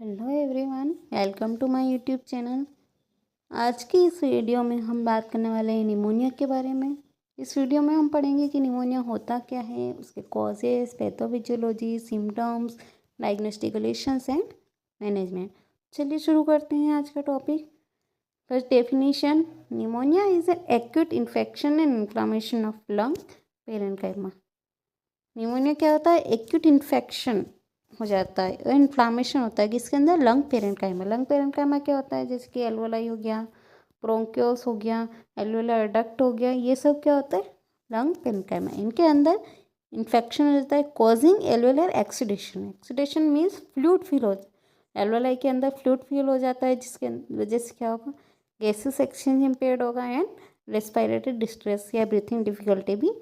Hello everyone, welcome to my YouTube channel. आज की इस वीडियो में हम बात करने वाले हैं निमोनिया के बारे में। इस वीडियो में हम पढ़ेंगे कि निमोनिया होता क्या है, उसके causes, pathophysiology, symptoms, diagnostications and management. चलिए शुरू करते हैं आज का topic. First definition, pneumonia is a acute infection and inflammation of lung parenchyma. Pneumonia क्या होता है? एक्यूट इन्फेक्शन हो जाता है और इन्फ्लामेशन होता है कि इसके अंदर लंग पेरेन्काइमा। लंग पेरेन्काइमा क्या होता है? जैसे कि एल्वोलाई हो गया, ब्रोंक्योल्स हो गया, एल्वोलर डक्ट हो गया, ये सब क्या होता है? Lung parenchyma. इनके अंदर इन्फेक्शन हो जाता है causing alveolar oxidation. Oxidation means fluid feel हो, एल्वोलाई के अंदर फ्लूइड फील हो जाता है, जिसके वजह से क्या होगा? गैसेस एक्सचेंज इम्पेयर्ड होगा एंड रेस्पिरेटरी डिस्ट्रेस या ब्रीथिंग डिफिकल्टी भी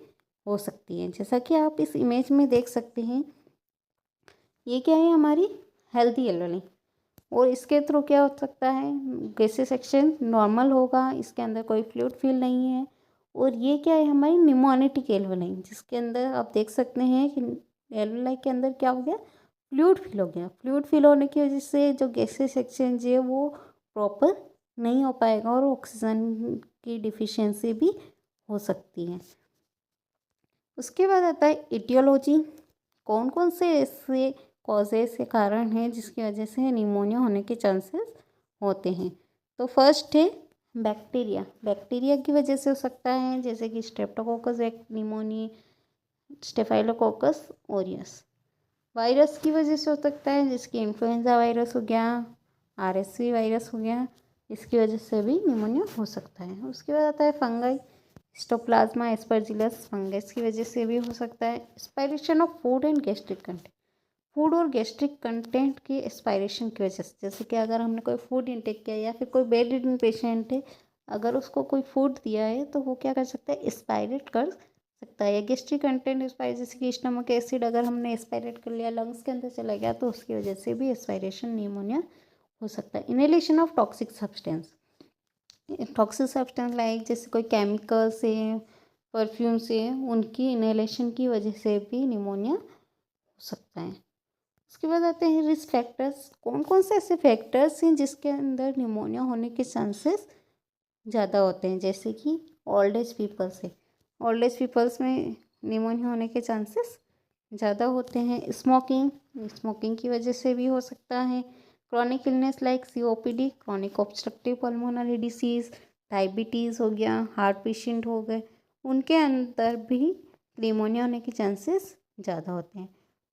हो सकती है। जैसा कि आप इस इमेज में देख सकते हैं, ये क्या है? हमारी हेल्दी एल्वोलाई, और इसके थ्रू क्या हो सकता है? गैसेस एक्सचेंज नॉर्मल होगा, इसके अंदर कोई फ्लूइड फील नहीं है। और ये क्या है? हमारी निमोनिटिक एल्वोलाई, जिसके अंदर आप देख सकते हैं कि एल्वोलाई के अंदर क्या हो गया? फ्लूइड फील हो गया। फ्लूइड फील होने की वजह से जो गैसेस एक्सचेंज है वो प्रॉपर नहीं हो पाएगा और ऑक्सीजन की डिफिशियंसी भी हो सकती है। उसके बाद आता है इटियोलॉजी। कौन कौन से ऐसे कॉजेस के कारण हैं जिसकी वजह से निमोनिया होने के चांसेस होते हैं? तो फर्स्ट है बैक्टीरिया। बैक्टीरिया की वजह से हो सकता है, जैसे कि Streptococcus pneumonia, staphylococcus Orius. Virus की वजह से हो सकता है, जिसकी इन्फ्लुएंजा वायरस हो गया, आरएसवी वायरस हो गया, इसकी वजह से भी निमोनिया हो सकता है। उसके बाद आता है फंगाई, हिस्टोप्लाज्मा एस्परजिलस फंगस की वजह से भी हो सकता है। Expiration of food and gastric content, food और गैस्ट्रिक कंटेंट की एक्सपायरेशन की वजह से, जैसे कि अगर हमने कोई फूड इंटेक किया या फिर कोई बेड रिडन पेशेंट है, अगर उसको कोई फूड दिया है तो वो क्या कर सकता है? एक्सपायरेट कर सकता है। या गैस्ट्रिक कंटेंट एक्सपायर, जैसे कि स्टमक एसिड अगर हमने एक्सपायरेट कर लिया, लंग्स के अंदर चला गया, तो उसकी वजह से भी एक्सपायरेशन निमोनिया हो सकता है। Inhalation of toxic substance, toxic substance like जैसे कोई केमिकल्स है, परफ्यूम्स है, उनकी इनहेलेशन की वजह से भी निमोनिया हो सकता है। उसके बाद आते हैं रिस्क फैक्टर्स। कौन कौन से ऐसे फैक्टर्स हैं जिसके अंदर निमोनिया होने के चांसेस ज़्यादा होते हैं? जैसे कि ओल्ड एज पीपल्स है, ओल्ड एज पीपल्स में निमोनिया होने के चांसेस ज़्यादा होते हैं। स्मोकिंग, स्मोकिंग की वजह से भी हो सकता है। Chronic illness like COPD, chronic obstructive pulmonary disease, diabetes हो गया, हार्ट पेशेंट हो गए, उनके अंदर भी निमोनिया होने के चांसेस ज़्यादा होते हैं।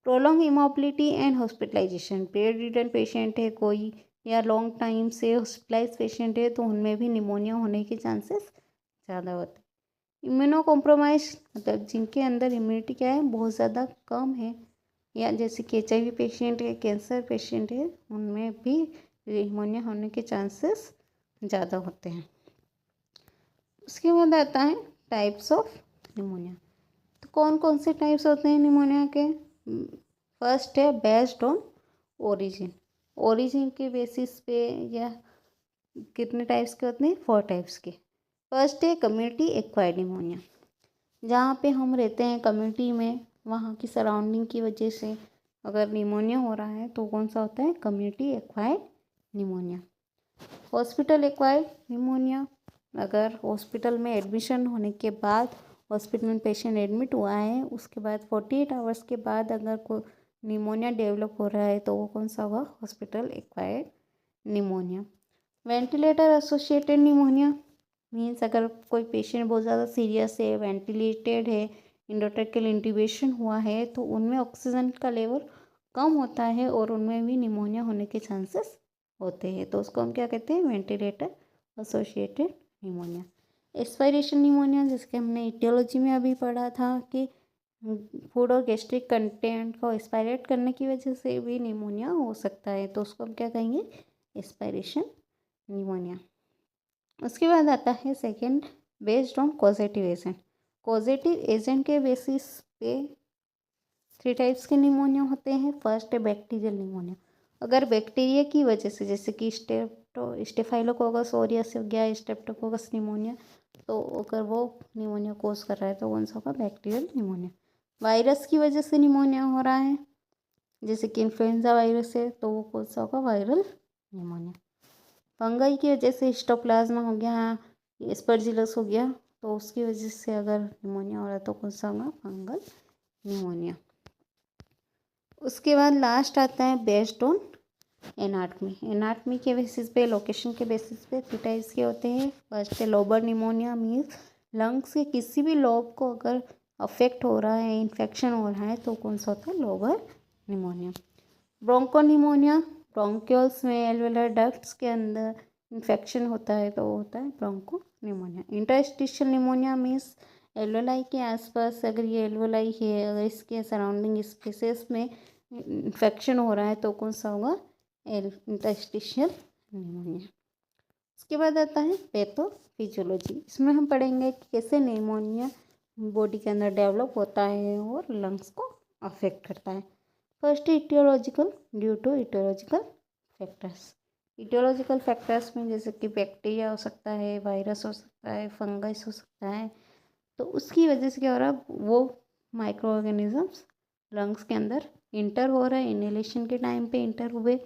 Prolonged immobility and hospitalization, bed ridden patient है कोई या लॉन्ग टाइम से हॉस्पिटलाइज पेशेंट है, तो उनमें भी निमोनिया होने के चांसेस ज़्यादा होते हैं। इम्यूनो कॉम्प्रोमाइज, मतलब जिनके अंदर इम्यूनिटी क्या है? बहुत ज़्यादा कम है, या जैसे कि HIV पेशेंट है, कैंसर पेशेंट है, उनमें भी निमोनिया होने के चांसेस ज़्यादा होते हैं। उसके बाद आता है टाइप्स ऑफ निमोनिया। तो कौन कौन से टाइप्स होते हैं निमोनिया के? फर्स्ट है बेस्ड ऑन ओरिजिन, ओरिजिन के बेसिस पे, या कितने टाइप्स के होते हैं? 4 टाइप्स के। फर्स्ट है कम्युनिटी एक्वायर्ड निमोनिया, जहाँ पे हम रहते हैं कम्युनिटी में, वहाँ की सराउंडिंग की वजह से अगर निमोनिया हो रहा है तो कौन सा होता है? Community acquired pneumonia. Hospital acquired pneumonia, अगर हॉस्पिटल में एडमिशन होने के बाद, हॉस्पिटल में पेशेंट एडमिट हुआ है, उसके बाद 48 आवर्स के बाद अगर कोई निमोनिया डेवलप हो रहा है तो वो कौन सा होगा? Hospital acquired pneumonia. Ventilator associated pneumonia means अगर कोई पेशेंट बहुत ज़्यादा सीरियस है, वेंटिलेटेड है, इंडोट्रेकियल इंट्यूबेशन हुआ है, तो उनमें ऑक्सीजन का लेवल कम होता है और उनमें भी निमोनिया होने के चांसेस होते हैं, तो उसको हम क्या कहते हैं? Ventilator associated pneumonia. Expiration pneumonia, जिसके हमने इटियोलॉजी में अभी पढ़ा था कि फूड और गैस्ट्रिक कंटेंट को एक्सपायरेट करने की वजह से भी निमोनिया हो सकता है, तो उसको हम क्या कहेंगे? Expiration pneumonia. उसके बाद आता है second, based on causative agent. Causative agent के बेसिस पे 3 टाइप्स के निमोनिया होते हैं। फर्स्ट है बैक्टीरियल निमोनिया, अगर बैक्टीरिया की वजह से, जैसे कि स्टेफाइलोकोकस ऑरियस हो गया, स्ट्रेप्टोकोकस निमोनिया, तो अगर वो निमोनिया कोज कर रहा है तो कौन सा होगा? Bacterial pneumonia. वायरस की वजह से निमोनिया हो रहा है, जैसे कि इन्फ्लुएंजा वायरस है तो वो कौन सा होगा, वायरल निमोनिया। फंगाई की वजह से हिस्टोप्लाज्मा हो गया, एस्परजिलस हो गया, तो उसकी वजह से अगर निमोनिया हो रहा है तो कौन सा होगा, फंगल निमोनिया। उसके बाद लास्ट आता है बेस्ड ऑन एनाटमी। एनाटमी के बेसिस पे, लोकेशन के बेसिस पे 3 टाइप्स के होते हैं। फर्स्ट है लोबर निमोनिया, मीन्स लंग्स के किसी भी लोब को अगर अफेक्ट हो रहा है, इन्फेक्शन हो रहा है तो कौन सा होता है, lobar pneumonia. Broncho pneumonia, bronchioles में एल्वेलर डक्ट्स के अंदर इन्फेक्शन होता है तो वो होता है broncho pneumonia. Interstitial pneumonia means alveoli के आसपास अगर ये एल्वेलाई है, अगर इसके सराउंडिंग स्पेसेस में इन्फेक्शन हो रहा है तो कौन सा होगा, इंटरस्टिशियल निमोनिया। उसके बाद आता है पैथोफिजियोलॉजी। इसमें हम पढ़ेंगे कि कैसे निमोनिया बॉडी के अंदर डेवलप होता है और लंग्स को अफेक्ट करता है। First aetiological, due to aetiological factors. Aetiological factors में जैसे कि बैक्टीरिया हो सकता है, वायरस हो सकता है, फंगस हो सकता है, तो उसकी वजह से क्या हो रहा है, वो माइक्रो ऑर्गेनिजम्स लंग्स के अंदर इंटर हो रहा है। इनहेलेशन के टाइम पे इंटर हुए,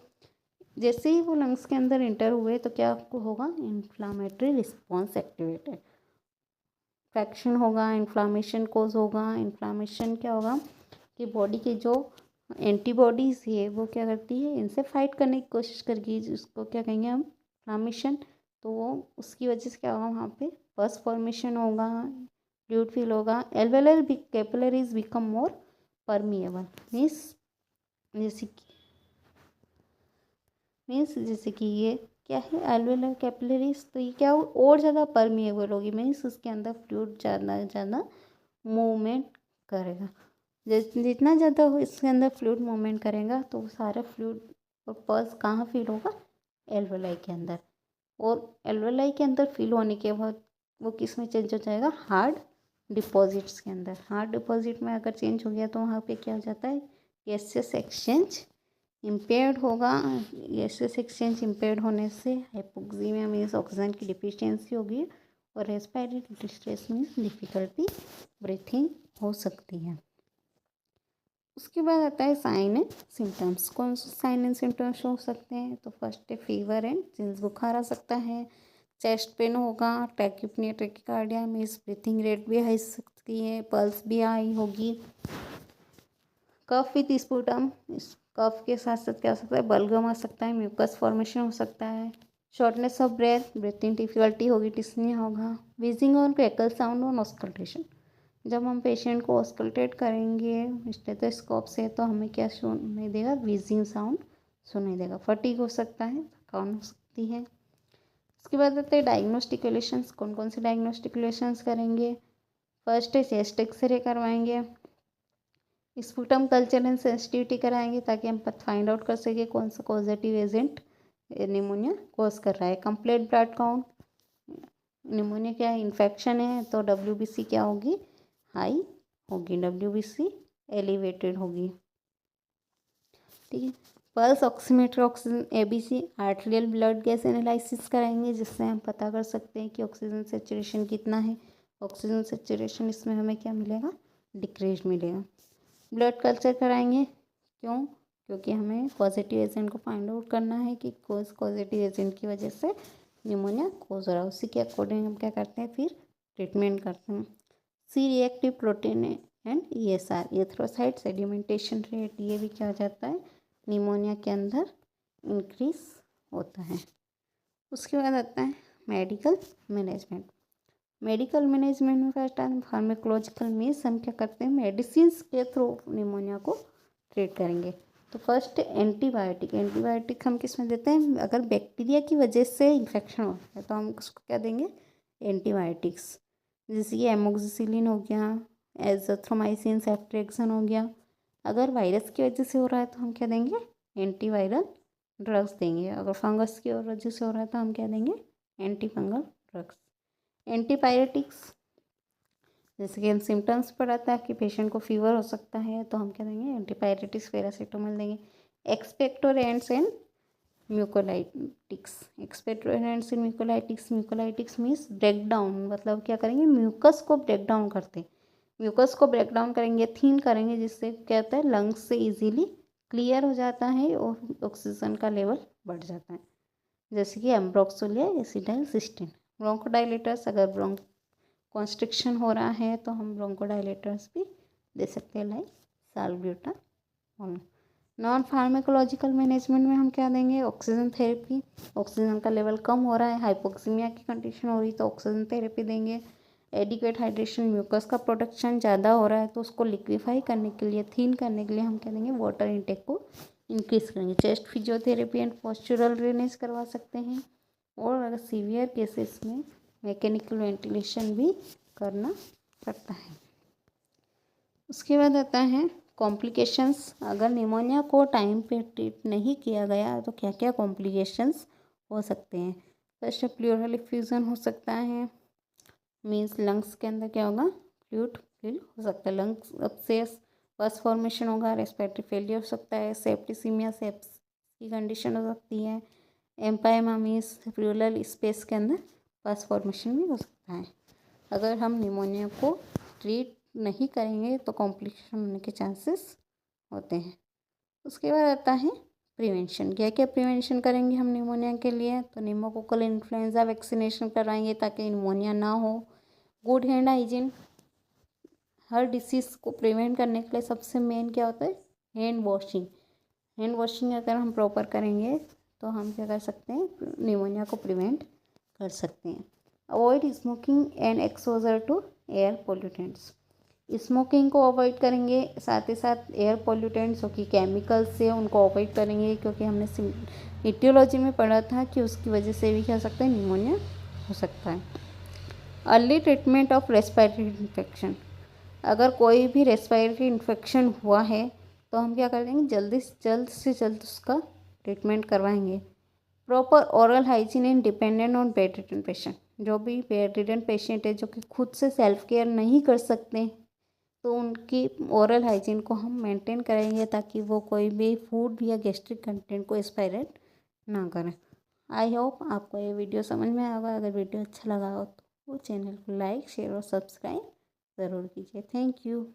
जैसे ही वो लंग्स के अंदर इंटर हुए तो क्या आपको होगा, इन्फ्लामेटरी रिस्पॉन्स एक्टिवेटेड, इन्फेक्शन होगा, इन्फ्लामेशन कोज होगा। इन्फ्लामेशन क्या होगा कि बॉडी के जो एंटीबॉडीज़ है वो क्या करती है, इनसे फाइट करने की कोशिश करेगी, जिसको क्या कहेंगे हम, इन्फ्लामेशन। तो वो उसकी वजह से क्या होगा, वहाँ पे पस फॉर्मेशन होगा, फ्लूइड फील होगा, alveolar capillaries become more permeable. जैसे कि ये क्या है, एल्वेलर कैपिलरीज, तो ये क्या हो, और ज़्यादा परमिएबल होगी, मीन्स उसके अंदर फ्लूइड ज़्यादा मूवमेंट करेगा। जितना ज़्यादा हो इसके अंदर फ्लूइड मूवमेंट करेगा तो सारा फ्लूइड और पल्स कहाँ फील होगा, एल्वेलाई के अंदर। और एल्वेलाई के अंदर फील होने के बाद वो किस में चेंज हो जाएगा, हार्ड डिपॉजिट्स के अंदर। हार्ड डिपॉजिट में अगर चेंज हो गया तो वहाँ पे क्या हो जाता है, गैसेस एक्सचेंज इम्पेयर्ड होगा। गैसेस एक्सचेंज इम्पेयर्ड होने से हाइपोक्सीमिया मीन्स ऑक्सीजन की डिफिशियंसी होगी, और respiratory distress means difficulty breathing हो सकती है। उसके बाद आता है साइन एंड सिम्टम्स। कौन से साइन एंड सिम्टम्स हो सकते हैं, तो फर्स्ट है फीवर एंड चिल्स, बुखार आ सकता है, चेस्ट पेन होगा, टैक्यूपनिया टैकिकार्डिया मीन्स ब्रीथिंग रेट भी हाई सकती है, पल्स भी हाई होगी। कफ विथ स्पूटम, इस कफ के साथ साथ क्या हो सकता है, बलगम आ सकता है, म्यूकस फॉर्मेशन हो सकता है, shortness of breath, breathing difficulty होगी, टिस्निया होगा, वीजिंग और क्रैकल साउंड और ऑस्कल्टेशन। जब हम पेशेंट को ऑस्कल्टेट करेंगे स्टेथोस्कोप से तो हमें क्या सुनाई देगा, वीजिंग साउंड सुनाई देगा। फटीग हो सकता है, थकान हो सकती है। उसके बाद आते हैं डायग्नोस्टिकुलेशंस। कौन कौन से डायग्नोस्टिकुलेशंस करेंगे, फर्स्ट है चेस्ट एक्सरे करवाएंगे, स्पूटम कल्चर एंड सेंसिटिविटी कराएंगे ताकि हम फाइंड आउट कर सके कौन सा कॉजेटिव एजेंट निमोनिया कॉज कर रहा है। कंप्लीट ब्लड काउंट, निमोनिया क्या है, इन्फेक्शन है तो WBC क्या होगी, हाई होगी, WBC एलिवेटेड होगी, ठीक है। Pulse oximeter, oxygen ABC, arterial blood gas analysis कराएंगे जिससे हम पता कर सकते हैं कि ऑक्सीजन सेचुरेशन कितना है। ऑक्सीजन सेचुरेशन इसमें हमें क्या मिलेगा, डिक्रीज मिलेगा। ब्लड कल्चर कराएंगे, क्यों, क्योंकि हमें पॉजिटिव एजेंट को फाइंड आउट करना है कि पॉजिटिव एजेंट की वजह से निमोनिया कोज हो रहा है। उसी के अकॉर्डिंग हम क्या करते हैं, फिर ट्रीटमेंट करते हैं। C reactive protein and ESR, erythrocyte sedimentation rate, ये भी क्या हो जाता है, निमोनिया के अंदर इंक्रीज होता है। उसके बाद आता है मेडिकल मैनेजमेंट। मेडिकल मैनेजमेंट में फर्स्ट आता है फार्माकोलॉजिकल मीन्स हम क्या करते हैं, मेडिसिन के थ्रू निमोनिया को ट्रीट करेंगे। तो फर्स्ट एंटीबायोटिक। एंटीबायोटिक हम किस में देते हैं, अगर बैक्टीरिया की वजह से इन्फेक्शन होता है तो हम उसको क्या देंगे, एंटीबायोटिक्स। जैसे कि एमोक्सिसिलिन हो गया, एज़िथ्रोमाइसिन, सेफ्ट्रिक्सन हो गया। अगर वायरस की वजह से हो रहा है तो हम क्या देंगे, एंटीवायरल ड्रग्स देंगे। अगर फंगस की वजह से हो रहा है तो हम क्या देंगे, एंटी फंगल ड्रग्स। एंटीपायरेटिक्स, जैसे कि हम सिम्टम्स पर आता है कि पेशेंट को फीवर हो सकता है तो हम क्या देंगे, एंटीपायरेटिक्स, पैरासीटामोल देंगे। Expectorants and mucolytics. Expectorants and mucolytics, mucolytics means break down, मतलब क्या करेंगे, म्यूकस को ब्रेक डाउन करते हैं। म्यूकस को ब्रेक डाउन करेंगे, थीन करेंगे, जिससे क्या होता है, लंग्स से इजीली क्लियर हो जाता है और ऑक्सीजन का लेवल बढ़ जाता है, जैसे कि एम्ब्रोक्सोल या एसिटाइलसिस्टीन। ब्रोंकोडायलेटर्स, अगर ब्रोंक कॉन्स्ट्रिक्शन हो रहा है तो हम ब्रोंकोडायलेटर्स भी दे सकते हैं, like salbutamol. Non pharmacological management में हम क्या देंगे? Oxygen therapy. ऑक्सीजन का लेवल कम हो रहा है, हाइपोक्सीमिया की कंडीशन हो रही तो ऑक्सीजन थेरेपी देंगे। एडिक्वेट हाइड्रेशन, म्यूकस का प्रोडक्शन ज़्यादा हो रहा है तो उसको लिक्विफाई करने के लिए, थीन करने के लिए हम क्या देंगे? वाटर इनटेक को इंक्रीज करेंगे। Chest physiotherapy and postural drainage करवा सकते हैं, और अगर सीवियर केसेस में मैकेनिकल वेंटिलेशन भी करना पड़ता है। उसके बाद आता है कॉम्प्लिकेशंस। अगर निमोनिया को टाइम पे ट्रीट नहीं किया गया तो क्या क्या कॉम्प्लिकेशंस हो सकते हैं? फर्स्ट प्लूरल इफ्यूजन हो सकता है, मीन्स लंग्स के अंदर क्या होगा? फ्लूइड फिल हो सकता है, लंग्स अपसेस, पस फॉर्मेशन होगा, रेस्पिरेटरी फेलियर हो सकता है, सेप्टिसीमिया, सेप्स की कंडीशन हो सकती है, एम्पाइमा मीन्स प्लूरल स्पेस के अंदर पस फॉर्मेशन भी हो सकता है। अगर हम निमोनिया को ट्रीट नहीं करेंगे तो कॉम्प्लिकेशन होने के चांसेस होते हैं। उसके बाद आता है प्रिवेंशन। क्या क्या प्रिवेंशन करेंगे हम निमोनिया के लिए? तो निमोकोकल इन्फ्लुएंजा वैक्सीनेशन करवाएंगे ताकि निमोनिया ना हो। गुड हैंड हाइजीन, हर डिसीज़ को प्रिवेंट करने के लिए सबसे मेन क्या होता है? Hand washing. हैंड वॉशिंग अगर हम प्रॉपर करेंगे तो हम क्या कर सकते हैं? निमोनिया को प्रिवेंट कर सकते हैं। Avoid smoking and exposure to air pollutants. Smoking को अवॉइड करेंगे, साथ ही साथ एयर पोल्यूटेंट्स जो कि केमिकल्स से उनको अवॉइड करेंगे, क्योंकि हमने इटियोलॉजी में पढ़ा था कि उसकी वजह से भी क्या हो सकता है? निमोनिया हो सकता है। Early treatment of respiratory infection. अगर कोई भी रेस्पिरेटरी इन्फेक्शन हुआ है तो हम क्या कर देंगे? जल्द से जल्द उसका ट्रीटमेंट करवाएंगे। Proper oral hygiene and dependent on bed ridden patient. जो भी बेड रिडन पेशेंट है, जो कि खुद से सेल्फ केयर नहीं कर सकते, तो उनकी ओरल हाइजीन को हम मेंटेन करेंगे ताकि वो कोई भी फूड या गैस्ट्रिक कंटेंट को एक्सपायरेट ना करें। आई होप आपको ये वीडियो समझ में आएगा। अगर वीडियो अच्छा लगा हो तो वो चैनल को लाइक, शेयर और सब्सक्राइब ज़रूर कीजिए। Thank you.